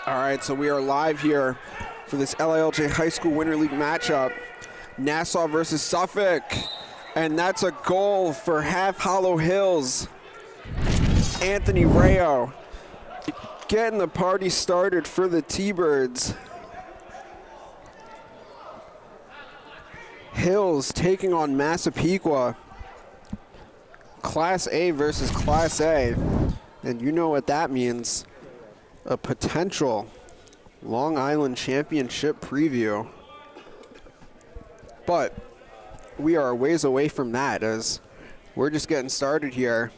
All right, so we are live here for this LILJ High School Winter League matchup. Nassau versus Suffolk. And that's a goal for Half Hollow Hills. Anthony Rayo getting the party started for the T-Birds. Hills taking on Massapequa. Class A versus Class A. And you know what that means. A potential Long Island Championship preview. But we are a ways away from that, as we're just getting started here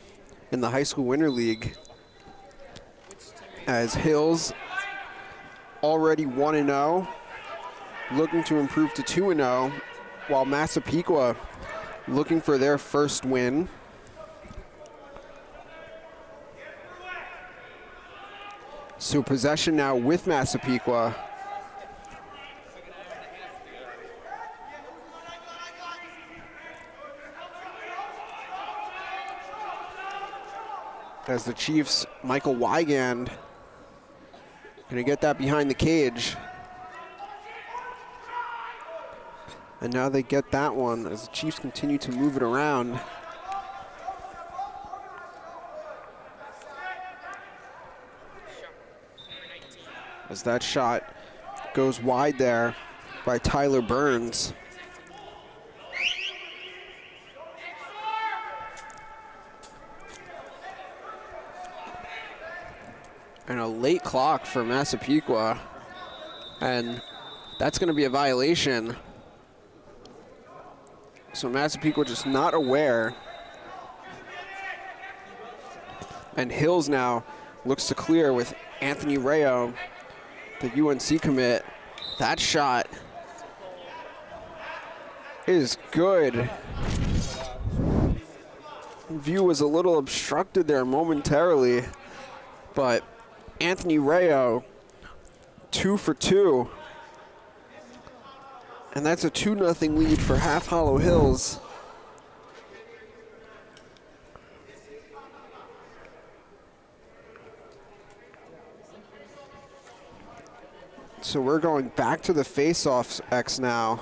in the High School Winter League. As Hills already 1-0, looking to improve to 2-0, while Massapequa looking for their first win. So possession now with Massapequa. As the Chiefs, Michael Wygand, gonna get that behind the cage. And now they get that one as the Chiefs continue to move it around. As that shot goes wide there by Tyler Burns. And a late clock for Massapequa. And that's gonna be a violation. So Massapequa just not aware. And Hills now looks to clear with Anthony Rayo, the UNC commit. That shot is good. View was a little obstructed there momentarily, but Anthony Rayo, 2 for 2. And that's a 2-0 lead for Half Hollow Hills. So we're going back to the face-offs X now.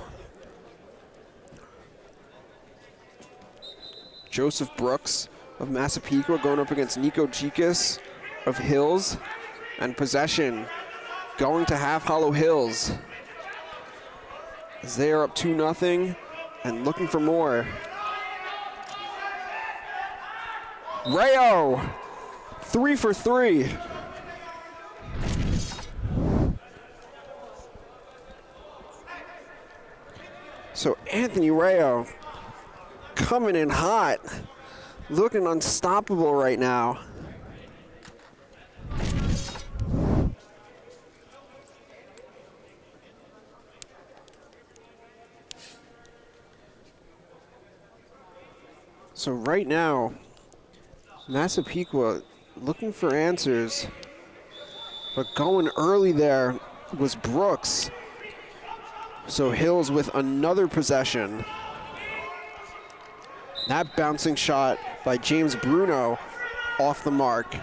Joseph Brooks of Massapequa going up against Nico Gikas of Hills. And possession going to Half Hollow Hills. As they are up 2-0 and looking for more. Rayo, 3 for 3. So Anthony Rayo coming in hot, looking unstoppable right now. So right now, Massapequa looking for answers, but going early there was Brooks. So Hills with another possession. That bouncing shot by James Bruno off the mark.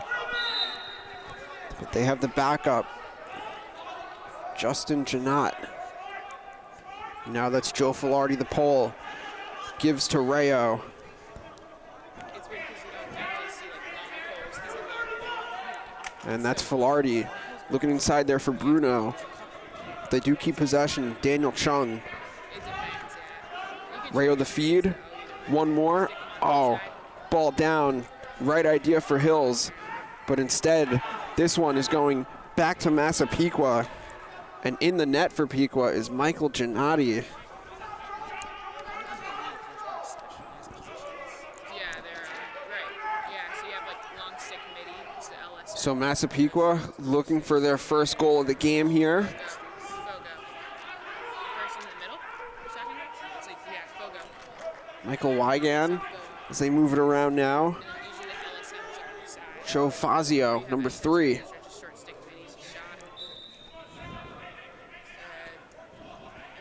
But they have the backup, Justin Janot. Now that's Joe Filardi, the pole. Gives to Rayo. And that's Filardi looking inside there for Bruno. They do keep possession. Daniel Chung. Rayo the feed. One more. Oh, ball down. Right idea for Hills. But instead, this one is going back to Massapequa. And in the net for Pequa is Michael Giannotti. So Massapequa looking for their first goal of the game here. Michael Wygand as they move it around now. Joe Fazio, number 3.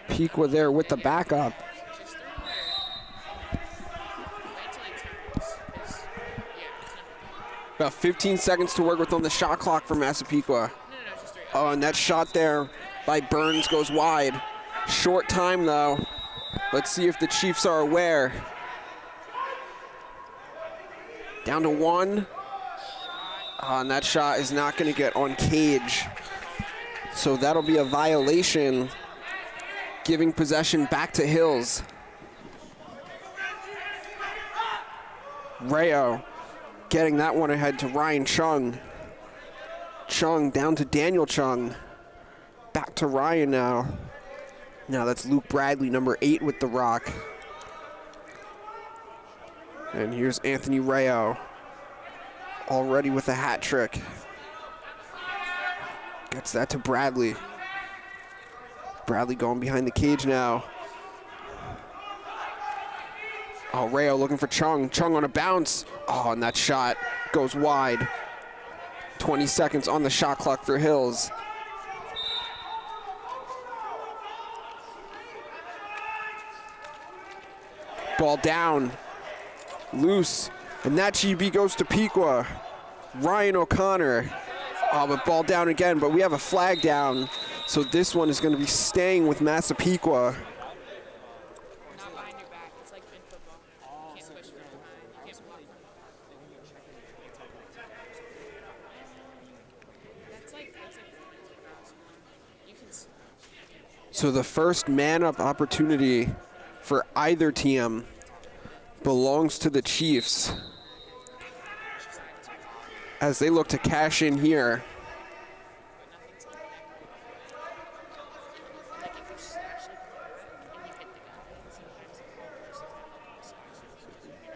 Pequa there with the backup. About 15 seconds to work with on the shot clock for Massapequa. Oh, and that shot there by Burns goes wide. Short time, though. Let's see if the Chiefs are aware. Down to 1. And that shot is not going to get on cage. So that'll be a violation, giving possession back to Hills. Rayo getting that one ahead to Ryan Chung. Chung down to Daniel Chung. Back to Ryan now. Now that's Luke Bradley, number 8 with the rock. And here's Anthony Rayo, already with a hat trick. Gets that to Bradley. Bradley going behind the cage now. Oh, Rayo looking for Chung. Chung on a bounce. Oh, and that shot goes wide. 20 seconds on the shot clock for Hills. Ball down. Loose. And that GB goes to Pequa. Ryan O'Connor. Oh, but ball down again, but we have a flag down. So this one is going to be staying with Massapequa. So the first man-up opportunity for either team belongs to the Chiefs as they look to cash in here.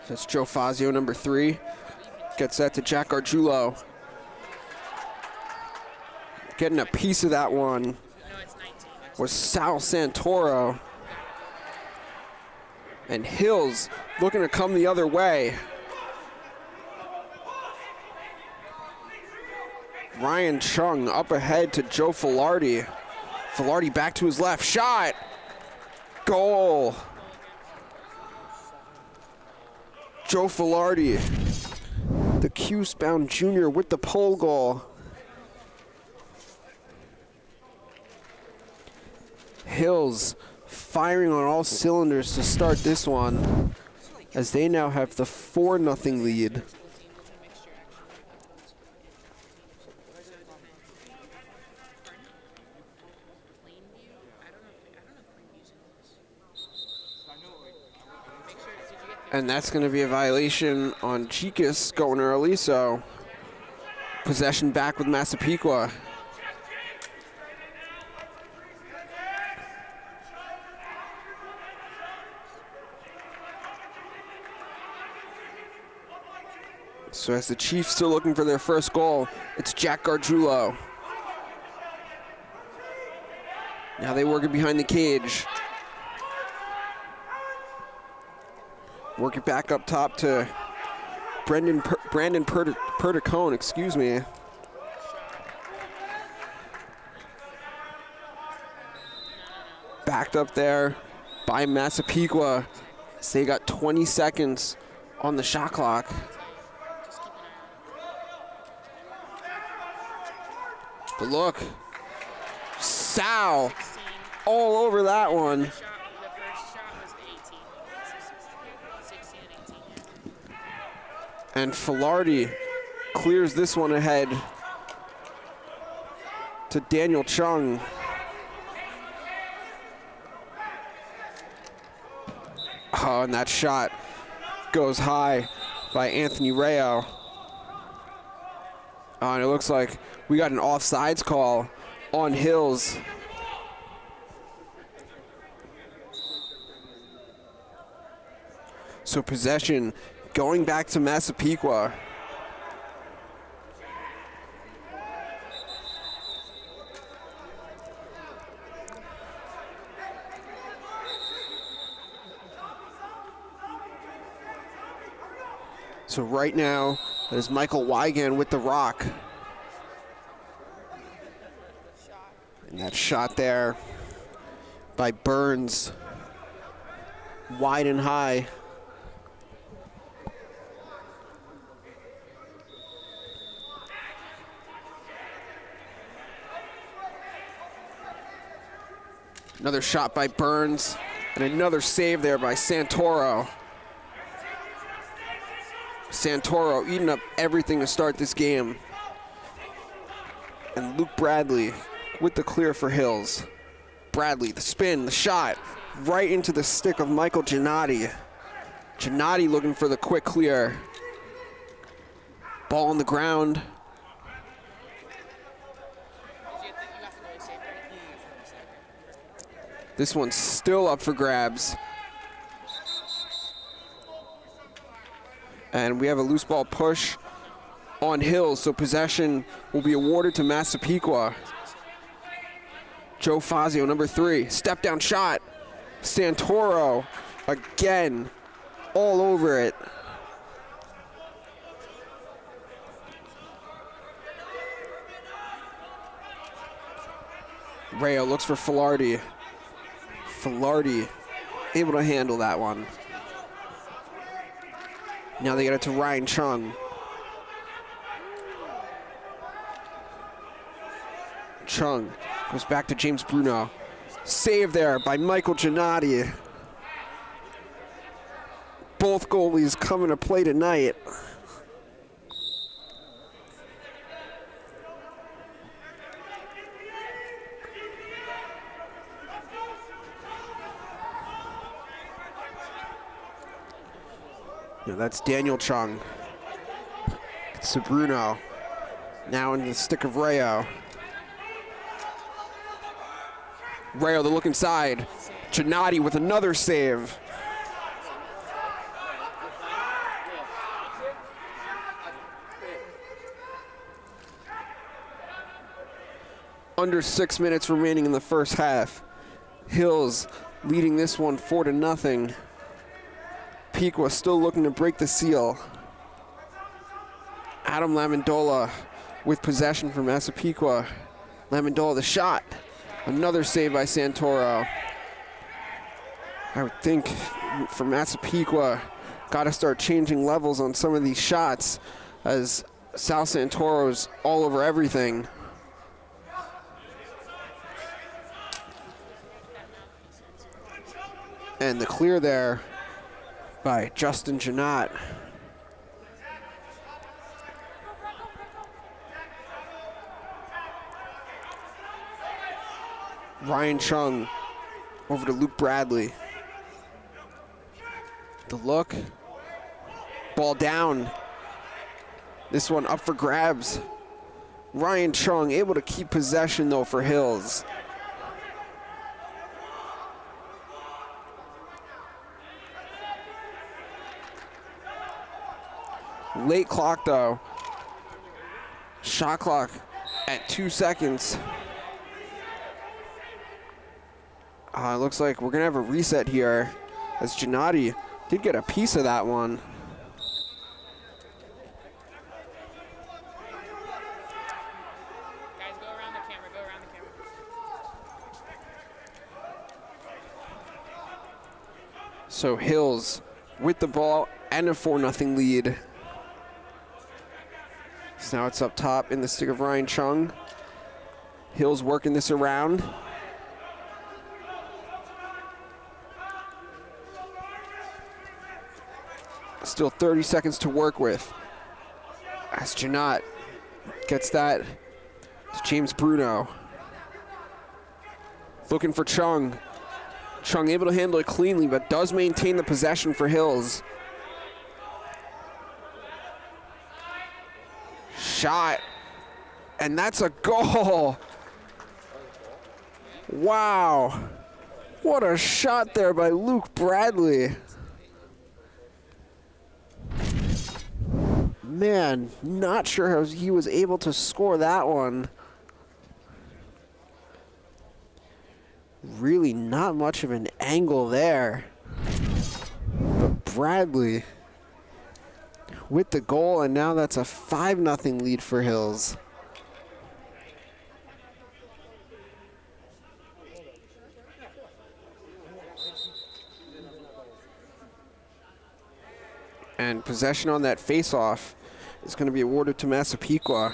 That's Joe Fazio, number 3. Gets that to Jack Arjulo. Getting a piece of that one was Sal Santoro. And Hills looking to come the other way. Ryan Chung up ahead to Joe Filardi. Filardi back to his left. Shot. Goal. Joe Filardi, the Cuse-bound junior with the pole goal. Hills firing on all cylinders to start this one, as they now have the 4-0 lead. And that's going to be a violation on Chicas going early, so possession back with Massapequa. So as the Chiefs still looking for their first goal, it's Jack Gargiulo. Now they work it behind the cage. Work it back up top to Brandon Perticone, excuse me. Backed up there by Massapequa. So they got 20 seconds on the shot clock. But look, Sal all over that one. And Filardi clears this one ahead to Daniel Chung. Oh, and that shot goes high by Anthony Rayo. Oh, and it looks like we got an offsides call on Hills. So possession going back to Massapequa. So right now, there's Michael Wigan with the rock. And that shot there by Burns, wide and high. Another shot by Burns, and another save there by Santoro. Santoro eating up everything to start this game. And Luke Bradley with the clear for Hills. Bradley, the spin, the shot, right into the stick of Michael Giannotti. Giannotti looking for the quick clear. Ball on the ground. This one's still up for grabs. And we have a loose ball push on Hills, so possession will be awarded to Massapequa. Joe Fazio, number 3, step down shot. Santoro again, all over it. Rayo looks for Filardi. Filardi able to handle that one. Now they get it to Ryan Chung. Chung goes back to James Bruno. Save there by Michael Giannotti. Both goalies coming to play tonight. Yeah, that's Daniel Chung. It's to Bruno. Now into the stick of Rayo. Rayo, the look inside. Giannotti with another save. Under 6 minutes remaining in the first half. Hills leading this one 4-0. Pequa still looking to break the seal. Adam Lamendola with possession for Massapequa. Lamendola the shot. Another save by Santoro. I would think for Massapequa, got to start changing levels on some of these shots as Sal Santoro's all over everything. And the clear there by Justin Janot. Ryan Chung over to Luke Bradley. The look. Ball down. This one up for grabs. Ryan Chung able to keep possession though for Hills. Late clock though. Shot clock at 2 seconds. Looks like we're gonna have a reset here as Giannotti did get a piece of that one. Guys, go around the camera, go around the camera. So Hills with the ball and a 4-0 lead. So now it's up top in the stick of Ryan Chung. Hills working this around. Still 30 seconds to work with. As Janot gets that to James Bruno. Looking for Chung. Chung able to handle it cleanly, but does maintain the possession for Hills. Shot, and that's a goal. Wow, what a shot there by Luke Bradley. Man, not sure how he was able to score that one. Really not much of an angle there. But Bradley with the goal, and now that's a 5-0 lead for Hills. And possession on that face-off is going to be awarded to Massapequa.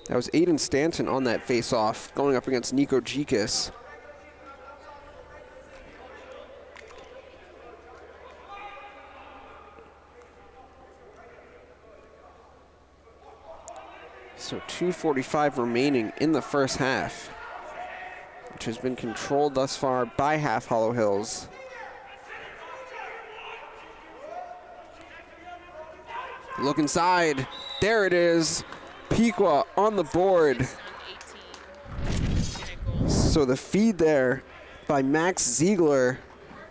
That was Aiden Stanton on that face-off, going up against Nico Gikas. So 2:45 remaining in the first half, which has been controlled thus far by Half Hollow Hills. Look inside. There it is. Pequa on the board. So the feed there by Max Ziegler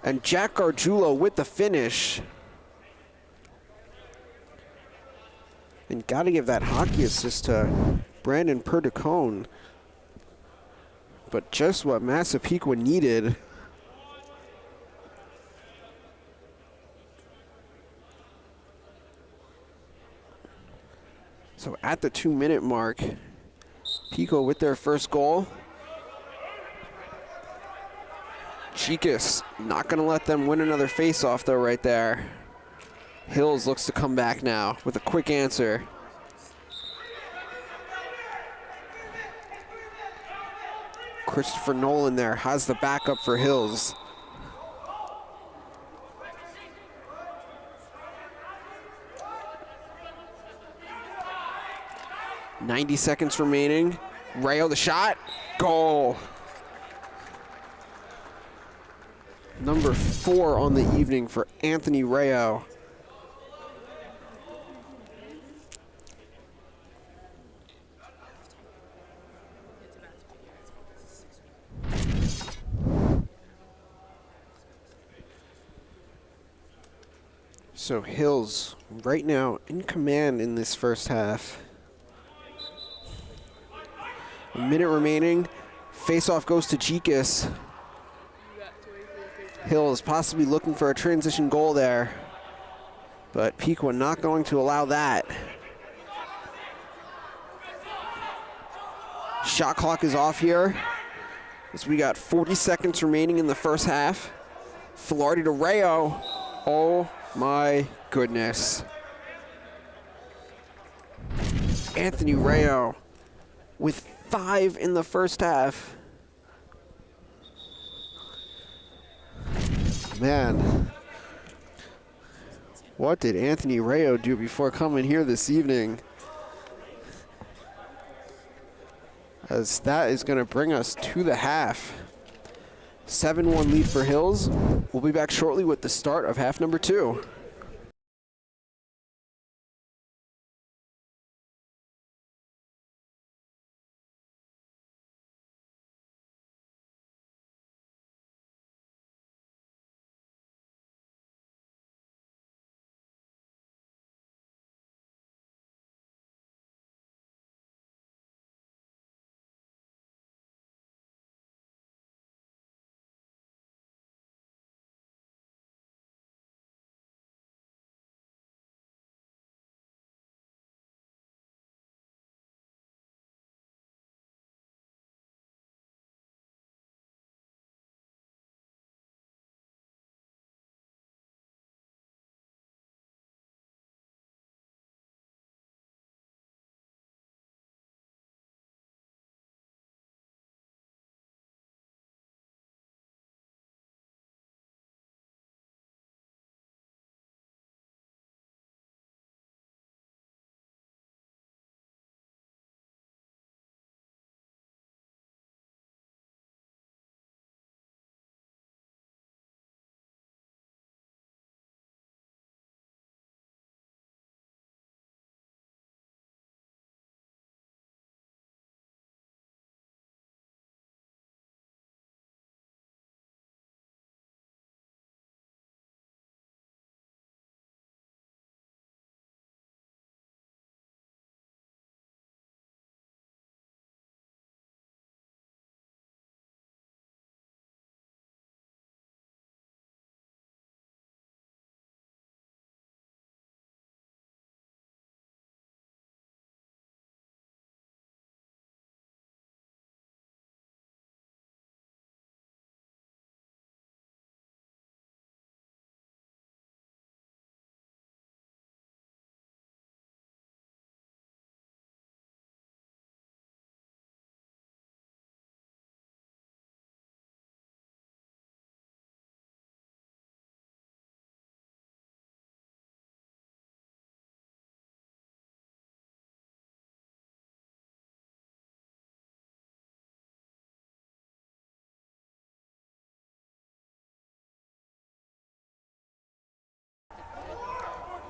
and Jack Gargiulo with the finish. And got to give that hockey assist to Brandon Perdicone. But just what Massapequa needed. So at the 2-minute mark, Pico with their first goal. Chicas not gonna let them win another faceoff though right there. Hills looks to come back now with a quick answer. Christopher Nolan there has the backup for Hills. .90 seconds remaining. Rayo the shot. Goal. Number 4 on the evening for Anthony Rayo. So Hills right now in command in this first half. A minute remaining. Face-off goes to Chicas. Hills possibly looking for a transition goal there, but Pequa not going to allow that. Shot clock is off here as we got 40 seconds remaining in the first half. Filardi to Rayo. Oh my goodness. Anthony Rayo with 5 in the first half. Man, what did Anthony Rayo do before coming here this evening? As that is going to bring us to the half. 7-1 lead for Hills. We'll be back shortly with the start of half number 2.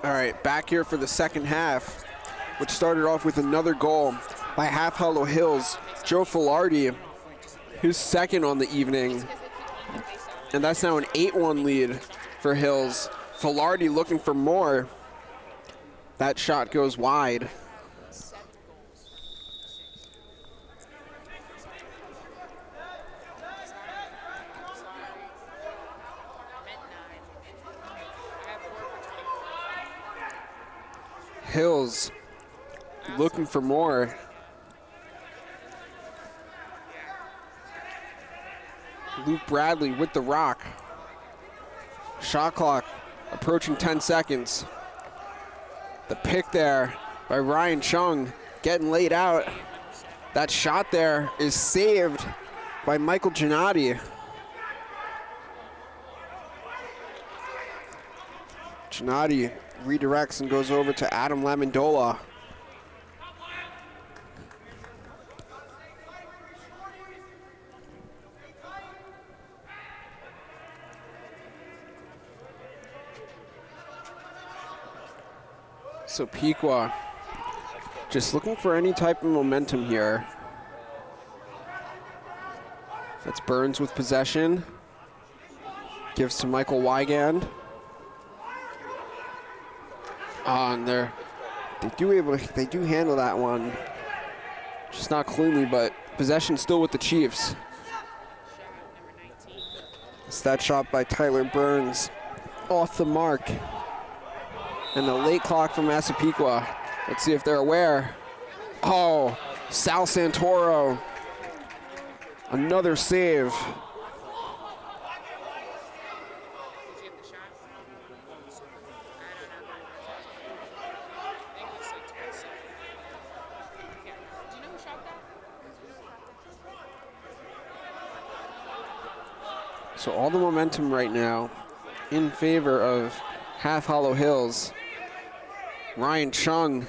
All right, back here for the second half, which started off with another goal by Half Hollow Hills. Joe Filardi, his second on the evening. And that's now an 8-1 lead for Hills. Filardi looking for more. That shot goes wide. Hills looking for more. Luke Bradley with the rock. Shot clock approaching 10 seconds. The pick there by Ryan Chung, getting laid out. That shot there is saved by Michael Gennady. Gennady redirects and goes over to Adam Lamendola. So Pequa just looking for any type of momentum here. That's Burns with possession. Gives to Michael Wygand. And they do handle that one. Just not cleanly, but possession still with the Chiefs. It's that shot by Tyler Burns off the mark. And the late clock from Massapequa. Let's see if they're aware. Oh, Sal Santoro. Another save. So all the momentum right now in favor of Half Hollow Hills. Ryan Chung.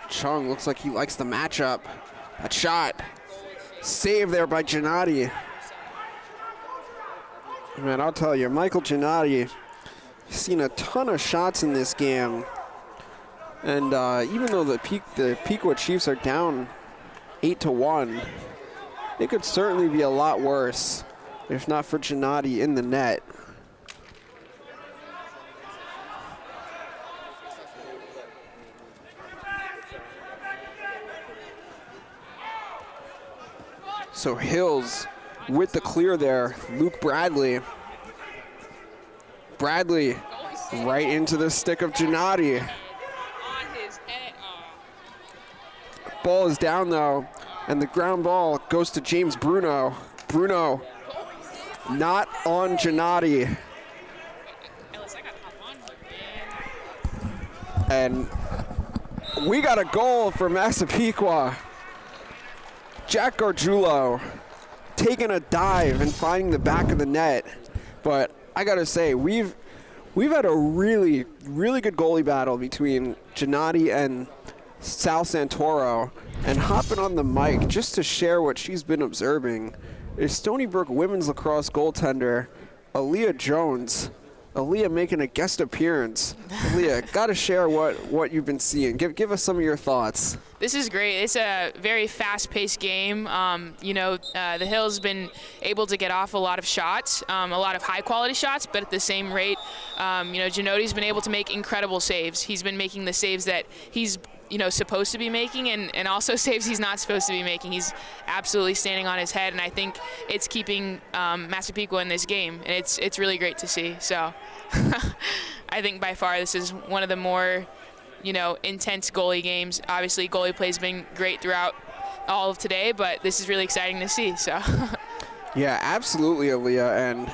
Chung looks like he likes the matchup. That shot. Save there by Gennady. Man, I'll tell you, Michael Gennady, he's seen a ton of shots in this game. And even though the Pequa Chiefs are down 8-1, it could certainly be a lot worse if not for Gennady in the net. So Hills with the clear there. Luke Bradley. Bradley right into the stick of Gennady. Ball is down though, and the ground ball goes to James Bruno. Bruno not on Gennady. And we got a goal for Massapequa. Jack Gargiulo taking a dive and finding the back of the net. But I gotta say, we've had a really, really good goalie battle between Gennady and Sal Santoro. And hopping on the mic just to share what she's been observing is StonyBrook women's lacrosse goaltender Aaliyah Jones. Aaliyah making a guest appearance. Aaliyah, gotta share what you've been seeing. Give us some of your thoughts. This is great. It's a very fast-paced game. The Hills been able to get off a lot of shots, a lot of high-quality shots, but at the same rate, Gennady's been able to make incredible saves. He's been making the saves that he's supposed to be making, and also saves he's not supposed to be making. He's absolutely standing on his head, and I think it's keeping Massapequa in this game, and it's really great to see. So I think by far this is one of the more intense goalie games. Obviously, goalie play's been great throughout all of today, but this is really exciting to see. So yeah, absolutely, Aaliyah. And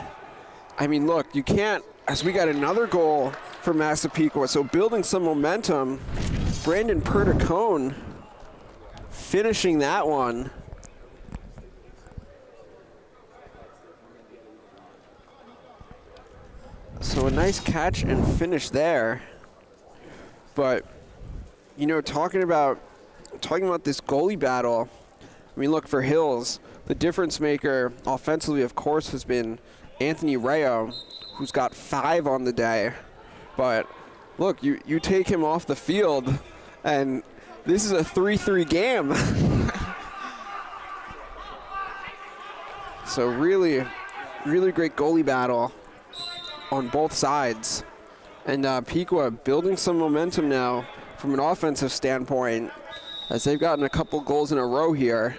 I mean, look, you can't, as we got another goal for Massapequa, so building some momentum. Brandon Perticone finishing that one. So a nice catch and finish there. But, talking about this goalie battle, I mean, look, for Hills, the difference maker offensively, of course, has been Anthony Rayo, who's got 5 on the day. But look, you take him off the field, and this is a 3-3 game. So really, really great goalie battle on both sides. And Pequa building some momentum now from an offensive standpoint, as they've gotten a couple goals in a row here.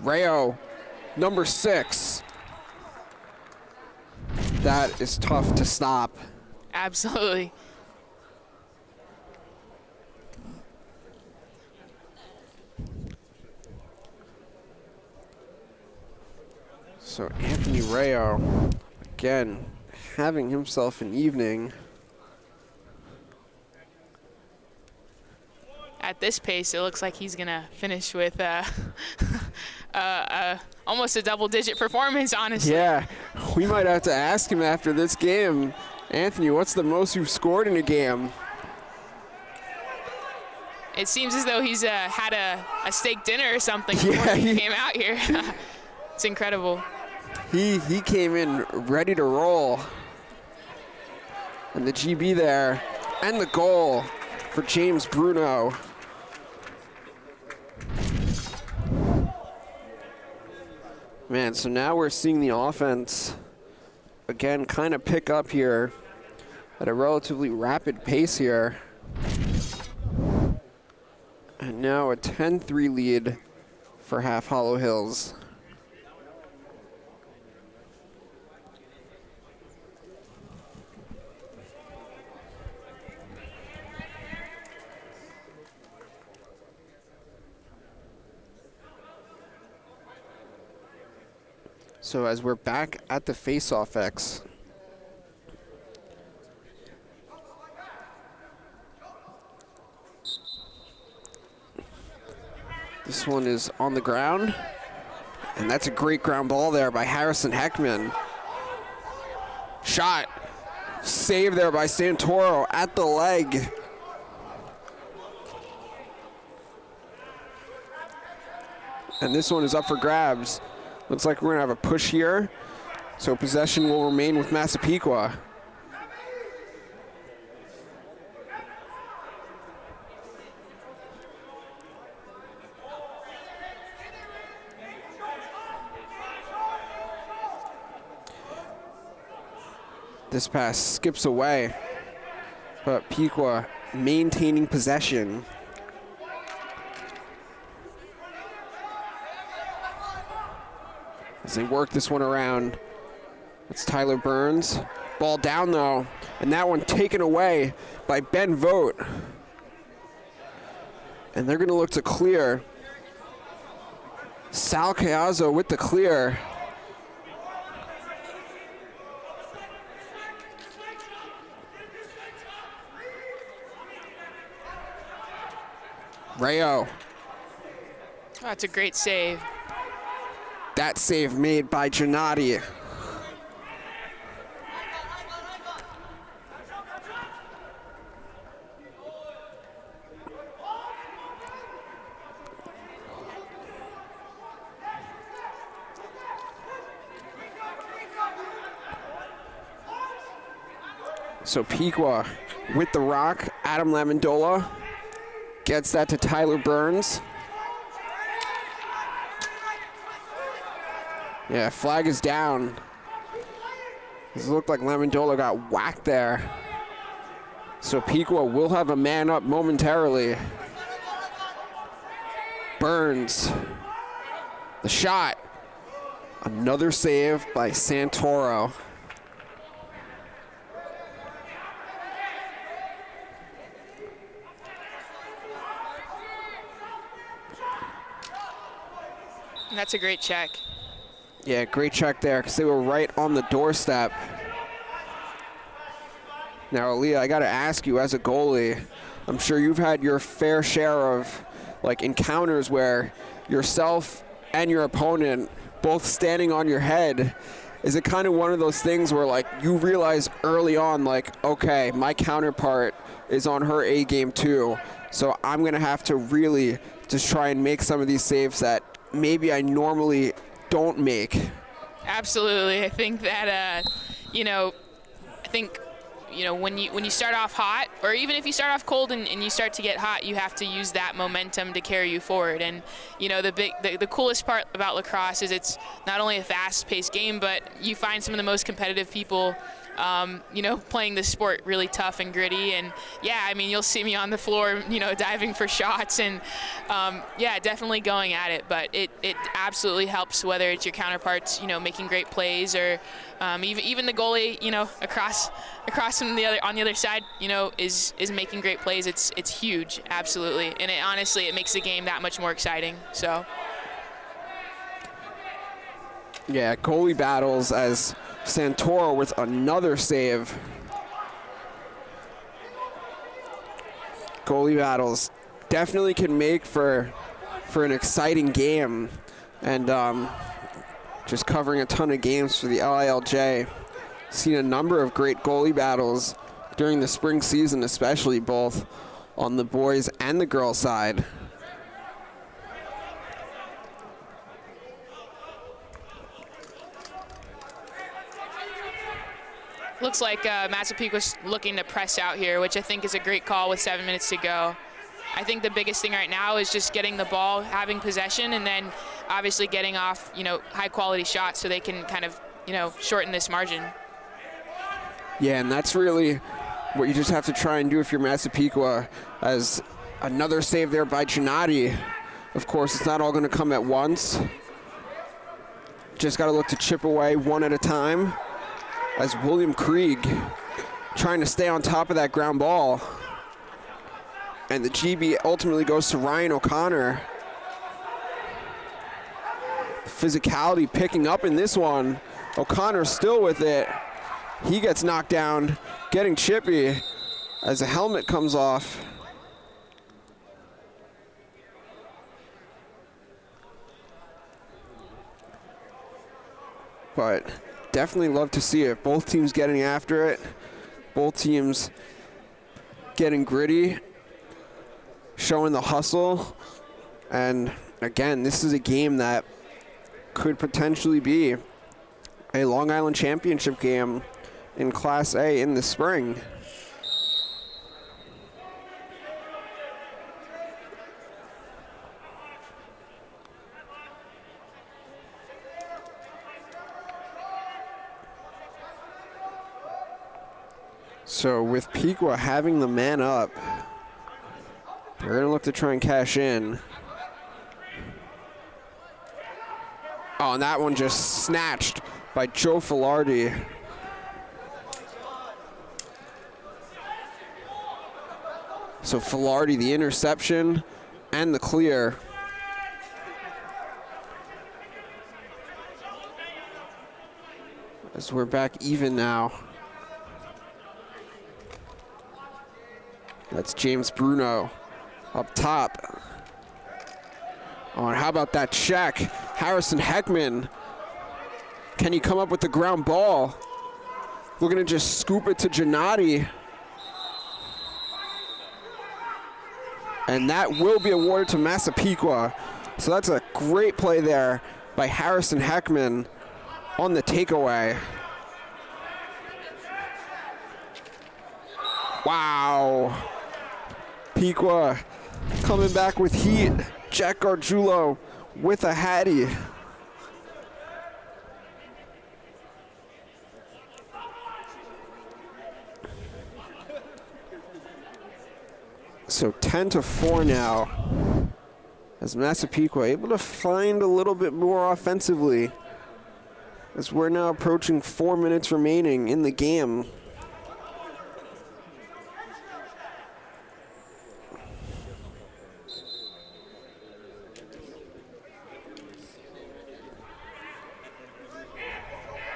Rayo, number 6. That is tough to stop. Absolutely. So Anthony Rayo, again, having himself an evening. At this pace, it looks like he's going to finish with almost a double-digit performance, honestly. Yeah, we might have to ask him after this game, Anthony, what's the most you've scored in a game? It seems as though he's had a steak dinner or something before he came out here. It's incredible. He came in ready to roll. And the GB there, and the goal for James Bruno. Man, so now we're seeing the offense, again, kind of pick up here at a relatively rapid pace here. And now a 10-3 lead for Half Hollow Hills. So as we're back at the face-off X, this one is on the ground, and that's a great ground ball there by Harrison Heckman. Shot, save there by Santoro at the leg. And this one is up for grabs. Looks like we're gonna have a push here, so possession will remain with Massapequa. This pass skips away, but Pequa maintaining possession. As they work this one around. It's Tyler Burns. Ball down though, and that one taken away by Ben Vogt. And they're gonna look to clear. Sal Caiazzo with the clear. Rayo. Oh, that's a great save. That save made by Gennady. So Pequa with the rock, Adam Lamendola gets that to Tyler Burns. Yeah, flag is down. This looked like Lamendola got whacked there. So Pequa will have a man up momentarily. Burns. The shot. Another save by Santoro. That's a great check. Yeah, great check there because they were right on the doorstep. Now, Aaliyah, I got to ask you, as a goalie, I'm sure you've had your fair share of like encounters where yourself and your opponent both standing on your head. Is it kind of one of those things where like you realize early on, like, okay, my counterpart is on her A game too, So I'm going to have to really just try and make some of these saves that maybe I normally don't make. Absolutely. I think that, when you start off hot, or even if you start off cold and you start to get hot, you have to use that momentum to carry you forward. And, the coolest part about lacrosse is it's not only a fast-paced game, but you find some of the most competitive people playing this sport really tough and gritty. And you'll see me on the floor, diving for shots and definitely going at it. But it absolutely helps, whether it's your counterparts, making great plays, or even the goalie, across from on the other side, is making great plays. It's huge, absolutely. And honestly, it makes the game that much more exciting. So. Yeah, goalie battles as Santoro with another save. Goalie battles definitely can make for an exciting game, and just covering a ton of games for the LILJ. Seen a number of great goalie battles during the spring season, especially both on the boys and the girls side. Looks like Massapequa's looking to press out here, which I think is a great call with 7 minutes to go. I think the biggest thing right now is just getting the ball, having possession, and then obviously getting off, high-quality shots so they can kind of, shorten this margin. Yeah, and that's really what you just have to try and do if you're Massapequa, as another save there by Gennady. Of course, it's not all going to come at once. Just got to look to chip away one at a time, as William Krieg trying to stay on top of that ground ball. And the GB ultimately goes to Ryan O'Connor. Physicality picking up in this one. O'Connor still with it. He gets knocked down, getting chippy as a helmet comes off. But definitely love to see it. Both teams getting after it. Both teams getting gritty, showing the hustle. And again, this is a game that could potentially be a Long Island Championship game in Class A in the spring. So with Pequa having the man up, they're going to look to try and cash in. Oh, and that one just snatched by Joe Filardi. So Filardi, the interception and the clear. As we're back even now. That's James Bruno up top. Oh, and how about that check? Harrison Heckman. Can he come up with the ground ball? Looking to just scoop it to Gennady. And that will be awarded to Massapequa. So that's a great play there by Harrison Heckman on the takeaway. Wow. Pequa coming back with heat. Jack Gargiulo with a hattie. So 10-4 now, as Massapequa able to find a little bit more offensively, as we're now approaching 4 minutes remaining in the game.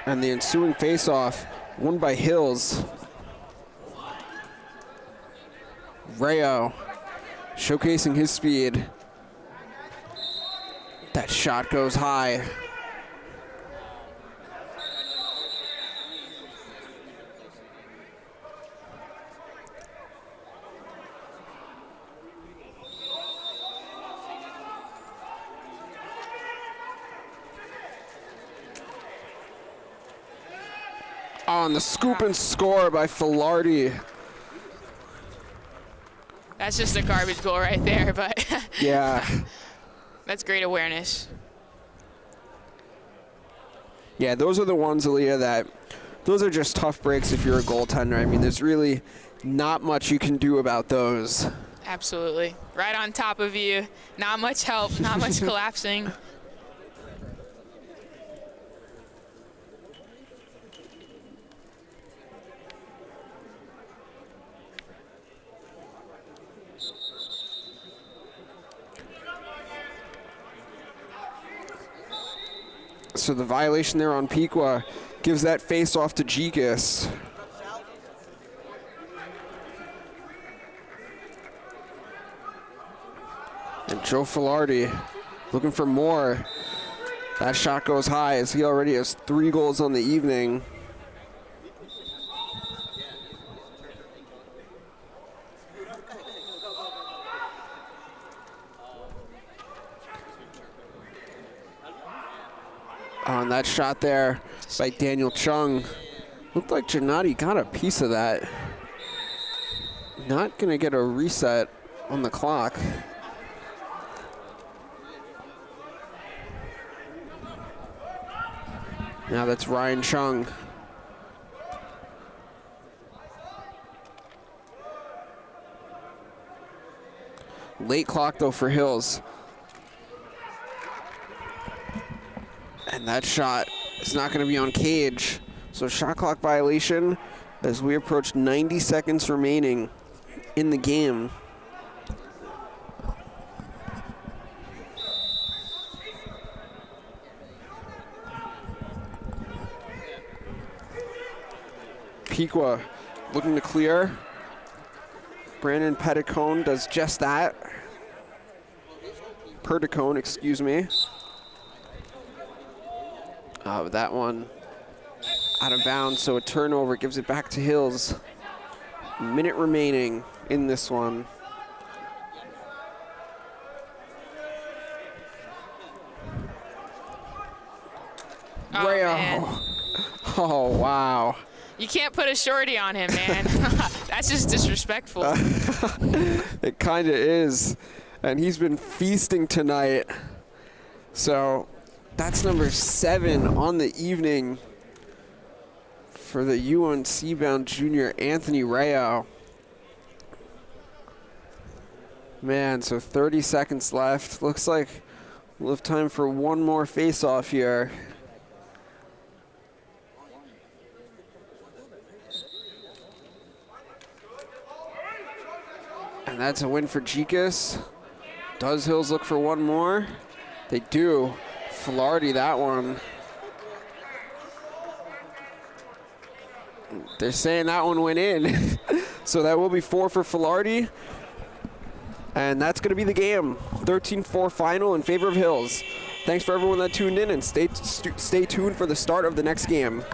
And the ensuing face-off won by Hills. Rayo showcasing his speed. That shot goes high. On the scoop and score by Filardi. That's just a garbage goal right there, but Yeah. that's great awareness. Yeah, those are the ones, Aaliyah, that those are just tough breaks if you're a goaltender. I mean, there's really not much you can do about those. Absolutely. Right on top of you. Not much help, not much collapsing. So the violation there on Pequa gives that face off to Gikas. And Joe Filardi looking for more. That shot goes high as he already has 3 goals on the evening. On that shot there by Daniel Chung. Looked like Gennady got a piece of that. Not gonna get a reset on the clock. Now that's Ryan Chung. Late clock though for Hills. And that shot is not going to be on cage. So shot clock violation as we approach 90 seconds remaining in the game. Pequa looking to clear. Brandon Petticone does just that. Perticone, excuse me. That one out of bounds, so a turnover gives it back to Hills. Minute remaining in this one. Oh, man. Oh, wow. You can't put a shorty on him, man. That's just disrespectful. It kind of is. And he's been feasting tonight. So that's number 7 on the evening for the UNC-bound junior Anthony Rayo. Man, so 30 seconds left. Looks like we'll have time for one more face-off here. And that's a win for Gikas. Does Hills look for one more? They do. Filardi, that one. They're saying that one went in. So that will be 4 for Filardi. And that's going to be the game. 13-4 final in favor of Hills. Thanks for everyone that tuned in, and stay tuned for the start of the next game.